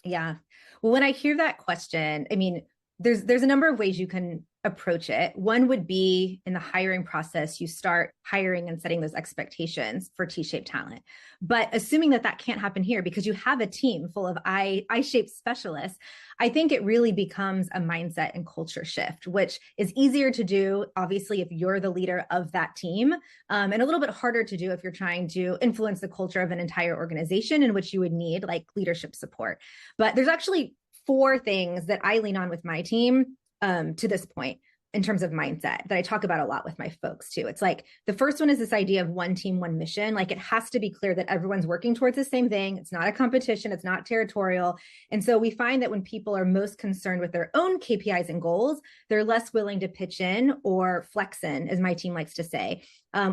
Yeah. Well, when I hear that question, I mean, there's a number of ways you can approach it. One would be in the hiring process, you start hiring and setting those expectations for T-shaped talent. But assuming that that can't happen here because you have a team full of I-shaped specialists, I think it really becomes a mindset and culture shift, which is easier to do, obviously, if you're the leader of that team, and a little bit harder to do if you're trying to influence the culture of an entire organization in which you would need like leadership support. But there's actually 4 things that I lean on with my team to this point. in terms of mindset that I talk about a lot with my folks too. It's like the first one is this idea of one team, one mission. Like it has to be clear that everyone's working towards the same thing. It's not a competition. It's not territorial. And so we find that when people are most concerned with their own KPIs and goals, they're less willing to pitch in or flex in, as my team likes to say,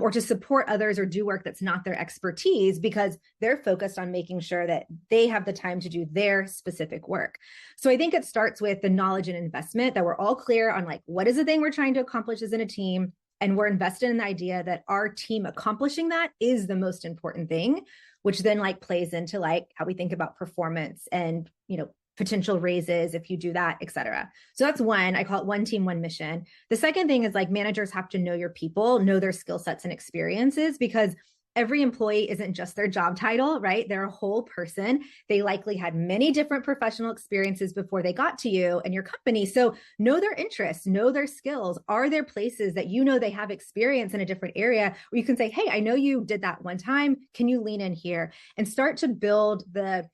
or to support others or do work that's not their expertise because they're focused on making sure that they have the time to do their specific work. So I think it starts with the knowledge and investment that we're all clear on, like, what is the thing we're trying to accomplish as in a team? And we're invested in the idea that our team accomplishing that is the most important thing, which then like plays into like how we think about performance and, you know, potential raises if you do that, et cetera. So that's one, I call it one team, one mission. The second thing is like managers have to know your people, know their skill sets and experiences, because every employee isn't just their job title, right? They're a whole person. They likely had many different professional experiences before they got to you and your company. So know their interests, know their skills. Are there places that you know they have experience in a different area where you can say, hey, I know you did that one time. Can you lean in here? And start to build the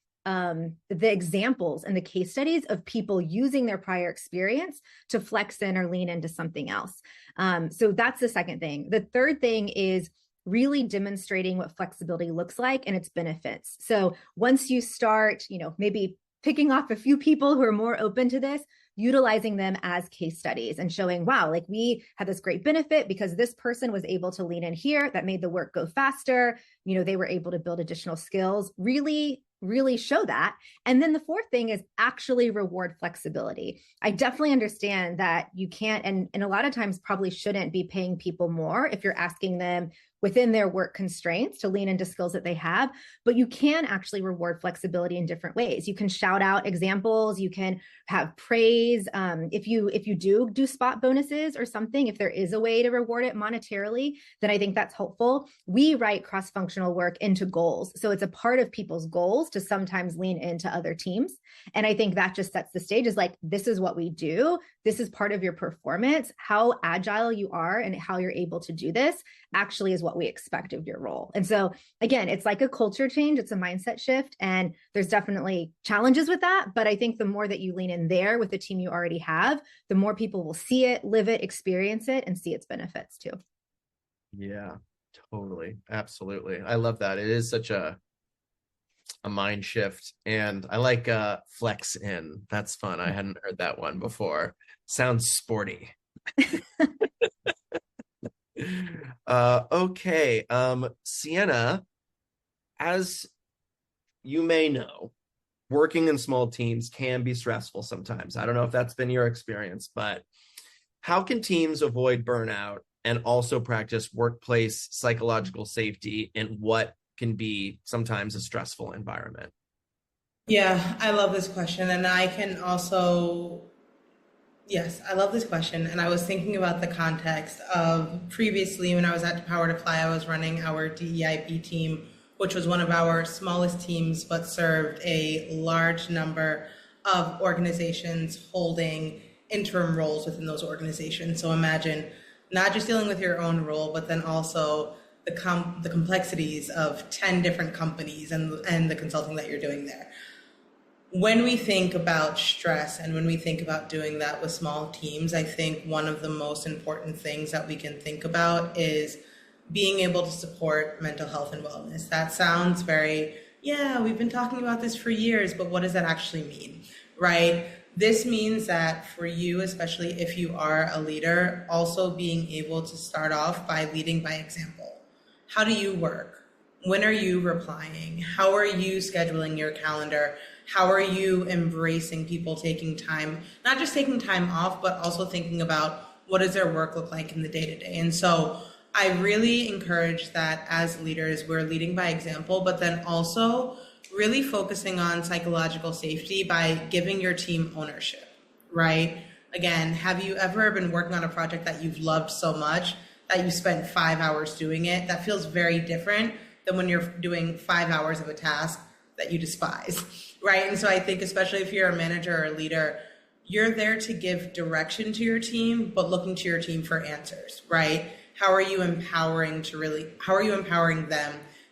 examples and the case studies of people using their prior experience to flex in or lean into something else. So that's the second thing. The third thing is really demonstrating what flexibility looks like and its benefits. So once you start, you know, maybe picking off a few people who are more open to this, utilizing them as case studies and showing, wow, like we had this great benefit because this person was able to lean in here that made the work go faster. You know, they were able to build additional skills, really show that. And then the fourth thing is actually reward flexibility. I definitely understand that you can't, and a lot of times probably shouldn't be paying people more if you're asking them within their work constraints to lean into skills that they have, but you can actually reward flexibility in different ways. You can shout out examples, you can have praise. If you do spot bonuses or something, if there is a way to reward it monetarily, then I think that's helpful. We write cross-functional work into goals. So it's a part of people's goals to sometimes lean into other teams. And I think that just sets the stage as like, this is what we do. This is part of your performance. How agile you are and how you're able to do this actually is what we expect of your role. And so again, it's like a culture change. It's a mindset shift. And there's definitely challenges with that. But I think the more that you lean in there with the team you already have, the more people will see it, live it, experience it, and see its benefits too. Yeah, totally. Absolutely. I love that. It is such a mind shift. And I like flex in. That's fun. I hadn't heard that one before. Sounds sporty. Okay. Sienna, as you may know, working in small teams can be stressful sometimes. I don't know if that's been your experience, but how can teams avoid burnout and also practice workplace psychological safety in what can be sometimes a stressful environment? Yeah, I love this question. And I can also, yes, I love this question. And I was thinking about the context of previously when I was at PowerToFly, I was running our DEIB team, which was one of our smallest teams, but served a large number of organizations holding interim roles within those organizations. So imagine not just dealing with your own role, but then also the complexities of 10 different companies and the consulting that you're doing there. When we think about stress and when we think about doing that with small teams, I think one of the most important things that we can think about is being able to support mental health and wellness. That sounds very, yeah, we've been talking about this for years, but what does that actually mean, right? This means that for you, especially if you are a leader, also being able to start off by leading by example. How do you work? When are you replying? How are you scheduling your calendar? How are you embracing people taking time, not just taking time off, but also thinking about what does their work look like in the day-to-day? And so I really encourage that as leaders, we're leading by example, but then also really focusing on psychological safety by giving your team ownership, right? Again, have you ever been working on a project that you've loved so much that you spent 5 hours doing it? That feels very different than when you're doing 5 hours of a task that you despise, right? And so I think especially if you're a manager or a leader, you're there to give direction to your team, but looking to your team for answers, right? How are you empowering them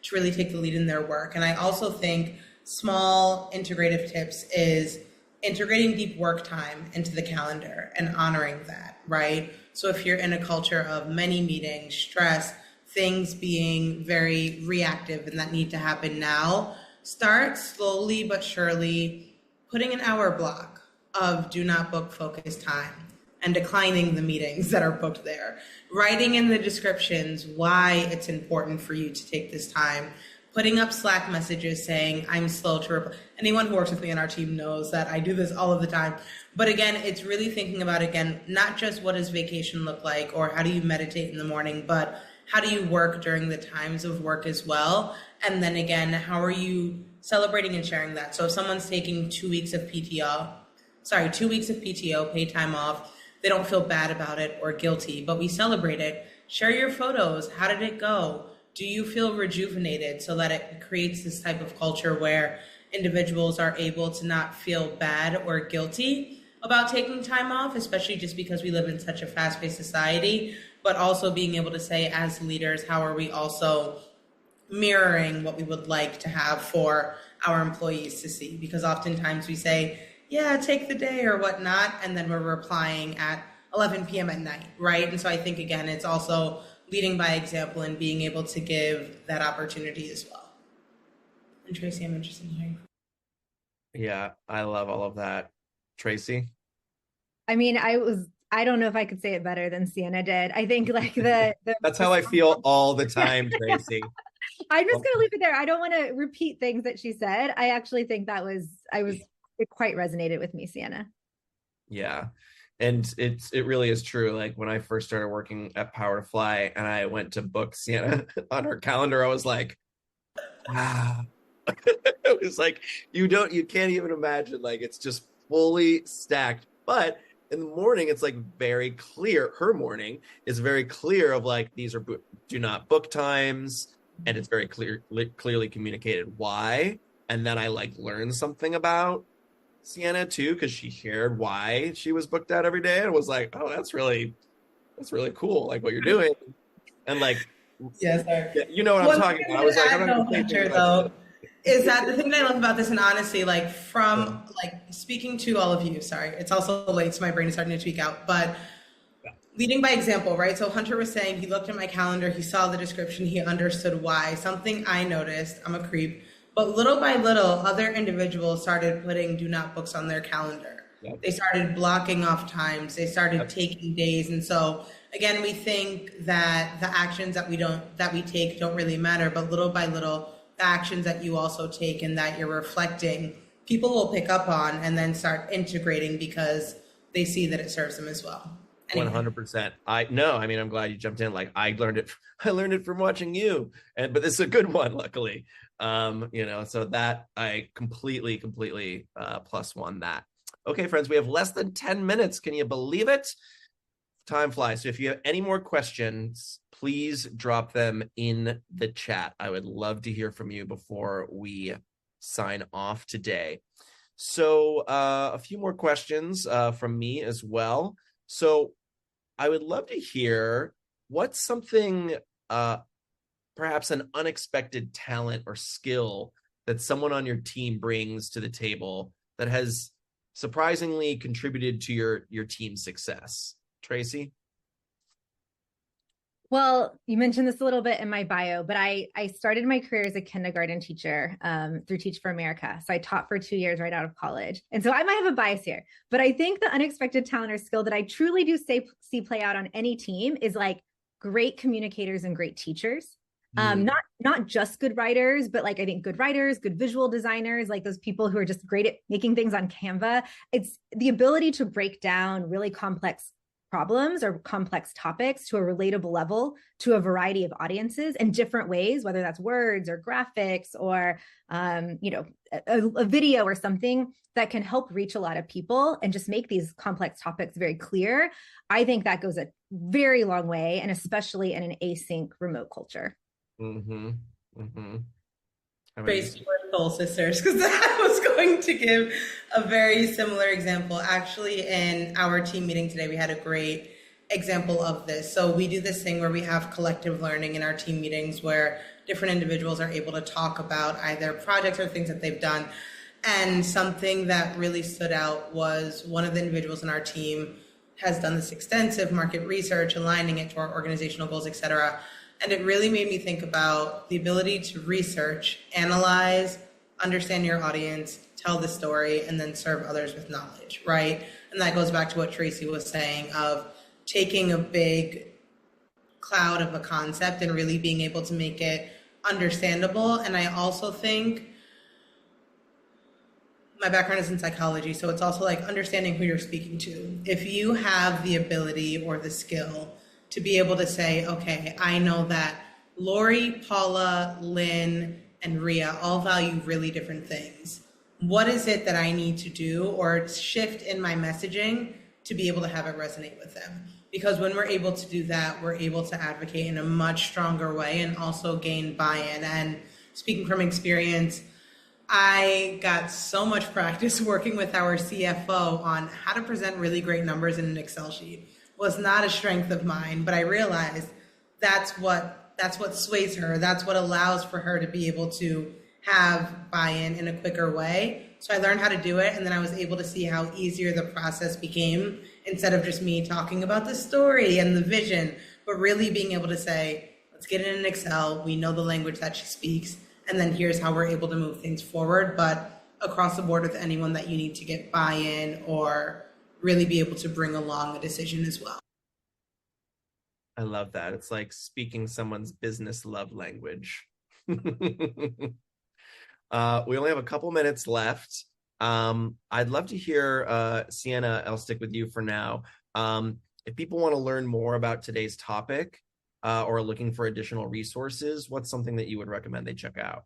to really take the lead in their work? And I also think small integrative tips is integrating deep work time into the calendar and honoring that, right? So if you're in a culture of many meetings, stress, things being very reactive and that need to happen now, start slowly but surely putting an hour block of do not book focus time and declining the meetings that are booked there. Writing in the descriptions why it's important for you to take this time. Putting up Slack messages saying, I'm slow to reply. Anyone who works with me on our team knows that I do this all of the time. But again, it's really thinking about, again, not just what does vacation look like or how do you meditate in the morning, but how do you work during the times of work as well? And then again, how are you celebrating and sharing that? So if someone's taking 2 weeks of PTO, paid time off, they don't feel bad about it or guilty, but we celebrate it. Share your photos. How did it go? Do you feel rejuvenated, so that it creates this type of culture where individuals are able to not feel bad or guilty about taking time off, especially just because we live in such a fast-paced society, but also being able to say as leaders, how are we also mirroring what we would like to have for our employees to see? Because oftentimes we say, yeah, take the day or whatnot, and then we're replying at 11 p.m. at night, right? And so I think, again, it's also leading by example and being able to give that opportunity as well. And Tracy, I'm interested in hearing. Yeah, I love all of that. Tracy? I mean, I don't know if I could say it better than Sienna did. I think like That's how I feel all the time, Tracy. I'm just gonna leave it there. I don't want to repeat things that she said. I actually think it quite resonated with me, Sienna. Yeah. And it really is true. Like when I first started working at PowerToFly and I went to book Sienna on her calendar, I was like, wow. It was like, you can't even imagine, like it's just fully stacked. But in the morning, it's like very clear. Her morning is very clear of like, these are do not book times. And it's very clearly communicated why. And then I like learned something about Sienna too, because she shared why she was booked out every day and was like, oh, that's really cool, like what you're doing. And like, yes, sir. You know what I'm talking about. I was like, I'm not Hunter, though, is that the thing that I love about this, and honestly, like from like speaking to all of you, sorry, it's also late, so my brain is starting to tweak out, but leading by example, right? So Hunter was saying he looked at my calendar, he saw the description, he understood why. Something I noticed, I'm a creep, but little by little, other individuals started putting do not books on their calendar. Yep. They started blocking off times. They started taking days. And so again, we think that the actions that we take don't really matter, but little by little, the actions that you also take and that you're reflecting, people will pick up on and then start integrating because they see that it serves them as well. Anyway. 100%. I'm glad you jumped in. Like I learned it from watching you, but this is a good one, luckily. So that I completely +1 that. Okay, friends, we have less than 10 minutes. Can you believe it? Time flies. So if you have any more questions, please drop them in the chat. I would love to hear from you before we sign off today. So a few more questions from me as well. So I would love to hear what's something, perhaps an unexpected talent or skill that someone on your team brings to the table that has surprisingly contributed to your team's success. Tracy? Well, you mentioned this a little bit in my bio, but I started my career as a kindergarten teacher through Teach for America. So I taught for 2 years right out of college. And so I might have a bias here, but I think the unexpected talent or skill that I truly do see play out on any team is like great communicators and great teachers. Not just good writers, but like I think good writers, good visual designers, like those people who are just great at making things on Canva. It's the ability to break down really complex problems or complex topics to a relatable level to a variety of audiences in different ways, whether that's words or graphics or a video or something that can help reach a lot of people and just make these complex topics very clear. I think that goes a very long way, and especially in an async remote culture. Praise for Soul Sisters, because I was going to give a very similar example. Actually, in our team meeting today, we had a great example of this. So we do this thing where we have collective learning in our team meetings where different individuals are able to talk about either projects or things that they've done. And something that really stood out was one of the individuals in our team has done this extensive market research, aligning it to our organizational goals, et cetera. And it really made me think about the ability to research, analyze, understand your audience, tell the story, and then serve others with knowledge, right? And that goes back to what Tracy was saying of taking a big cloud of a concept and really being able to make it understandable. And I also think my background is in psychology, so it's also like understanding who you're speaking to. If you have the ability or the skill to be able to say, okay, I know that Lori, Paula, Lynn, and Ria all value really different things. What is it that I need to do or shift in my messaging to be able to have it resonate with them? Because when we're able to do that, we're able to advocate in a much stronger way and also gain buy-in. And speaking from experience, I got so much practice working with our CFO on how to present really great numbers in an Excel sheet. Was not a strength of mine, but I realized that's what sways her. That's what allows for her to be able to have buy-in in a quicker way. So I learned how to do it, and then I was able to see how easier the process became instead of just me talking about the story and the vision, but really being able to say, let's get it in Excel. We know the language that she speaks, and then here's how we're able to move things forward, but across the board with anyone that you need to get buy-in or really be able to bring along a decision as well. I love that. It's like speaking someone's business love language. We only have a couple minutes left. I'd love to hear, Sienna, I'll stick with you for now. If people want to learn more about today's topic or are looking for additional resources, what's something that you would recommend they check out?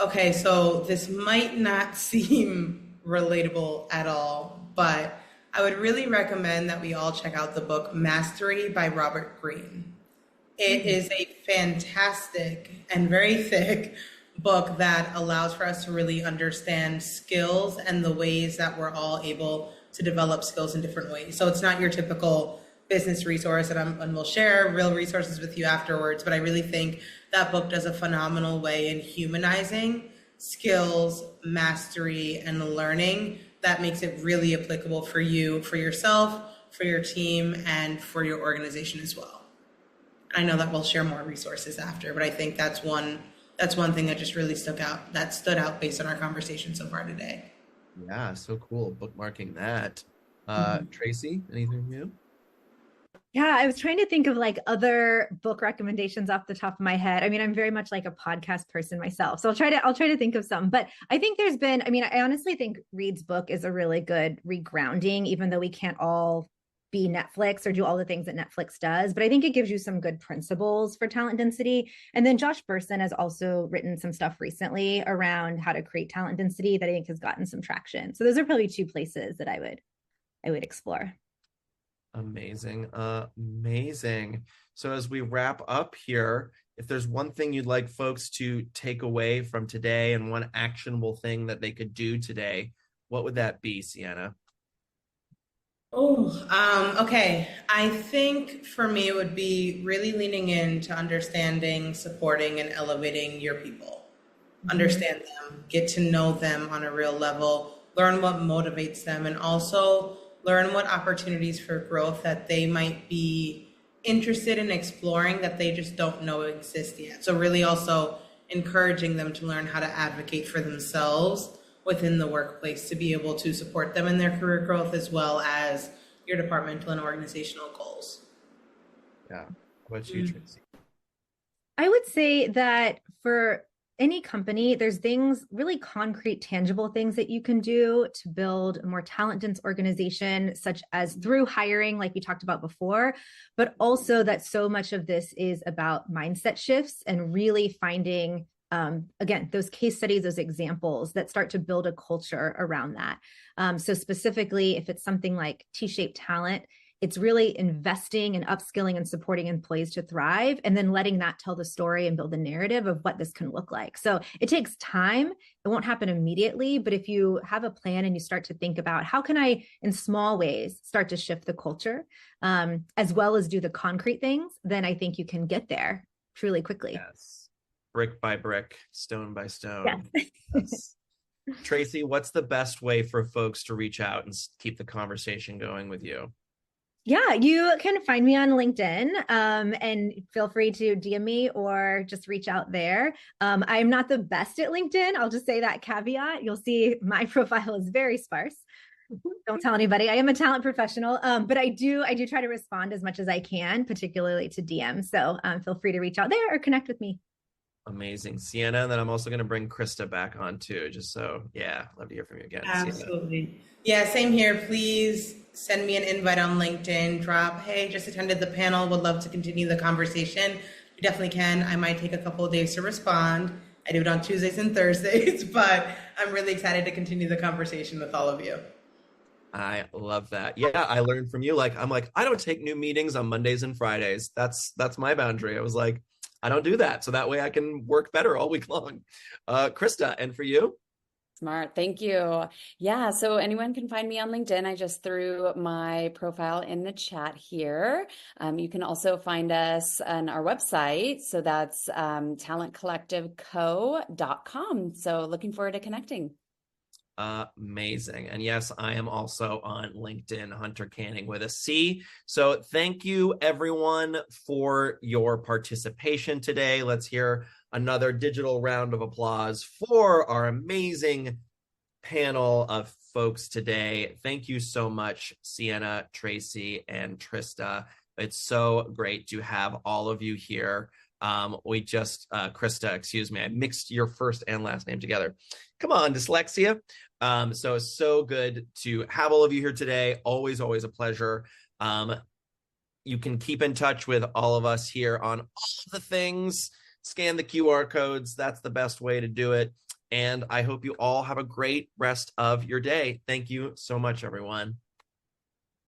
Okay, so this might not seem relatable at all, but I would really recommend that we all check out the book Mastery by Robert Greene. It is a fantastic and very thick book that allows for us to really understand skills and the ways that we're all able to develop skills in different ways. So it's not your typical business resource, and we'll share real resources with you afterwards, but I really think that book does a phenomenal way in humanizing skills, mastery, and learning that makes it really applicable for you, for yourself, for your team, and for your organization as well. I know that we'll share more resources after, but I think that's one thing that just really stood out based on our conversation so far today. Yeah, so cool. Bookmarking that. Tracy, anything new? Yeah, I was trying to think of like other book recommendations off the top of my head. I mean, I'm very much like a podcast person myself, so I'll try to think of some. But I think I honestly think Reed's book is a really good regrounding, even though we can't all be Netflix or do all the things that Netflix does. But I think it gives you some good principles for talent density. And then Josh Bersin has also written some stuff recently around how to create talent density that I think has gotten some traction. So those are probably two places that I would explore. Amazing. So as we wrap up here, if there's one thing you'd like folks to take away from today and one actionable thing that they could do today, what would that be, Sienna? Okay. I think for me, it would be really leaning into understanding, supporting, and elevating your people. Understand them, get to know them on a real level, learn what motivates them, and also learn what opportunities for growth that they might be interested in exploring that they just don't know exist yet. So really also encouraging them to learn how to advocate for themselves within the workplace to be able to support them in their career growth as well as your departmental and organizational goals. Yeah. What about you, Tracy? I would say that for any company, there's things, really concrete, tangible things that you can do to build a more talent dense organization, such as through hiring, like we talked about before, but also that so much of this is about mindset shifts and really finding, again, those case studies, those examples that start to build a culture around that. So specifically, if it's something like T-shaped talent, it's really investing and upskilling and supporting employees to thrive, and then letting that tell the story and build the narrative of what this can look like. So it takes time. It won't happen immediately, but if you have a plan and you start to think about how can I, in small ways, start to shift the culture, as well as do the concrete things, then I think you can get there truly quickly. Yes. brick by brick, stone by stone. Yes. Yes. Tracy, what's the best way for folks to reach out and keep the conversation going with you? Yeah, you can find me on LinkedIn, and feel free to DM me or just reach out there. I'm not the best at LinkedIn. I'll just say that caveat. You'll see my profile is very sparse. Don't tell anybody. I am a talent professional, but I do try to respond as much as I can, particularly to DM. So feel free to reach out there or connect with me. Amazing. Sienna, and then I'm also going to bring Krista back on too, just so, yeah, love to hear from you again. Absolutely. Sienna. Yeah, same here. Please send me an invite on LinkedIn. Drop, hey, just attended the panel. Would love to continue the conversation. You definitely can. I might take a couple of days to respond. I do it on Tuesdays and Thursdays, but I'm really excited to continue the conversation with all of you. I love that. Yeah, I learned from you. Like, I'm like, I don't take new meetings on Mondays and Fridays. That's my boundary. I was like, I don't do that. So that way I can work better all week long. Krista, and for you? Smart. Thank you. Yeah. So anyone can find me on LinkedIn. I just threw my profile in the chat here. You can also find us on our website. So that's talentcollectiveco.com. So looking forward to connecting. Amazing. And yes, I am also on LinkedIn, Hunter Canning with a C. So thank you everyone for your participation today. Let's hear another digital round of applause for our amazing panel of folks today. Thank you so much, Sienna, Tracy, and Trista. It's so great to have all of you here. Krista, excuse me, I mixed your first and last name together. Come on, dyslexia. So good to have all of you here today. Always a pleasure. You can keep in touch with all of us here on all of the things. Scan the QR codes. That's the best way to do it. And I hope you all have a great rest of your day. Thank you so much, everyone.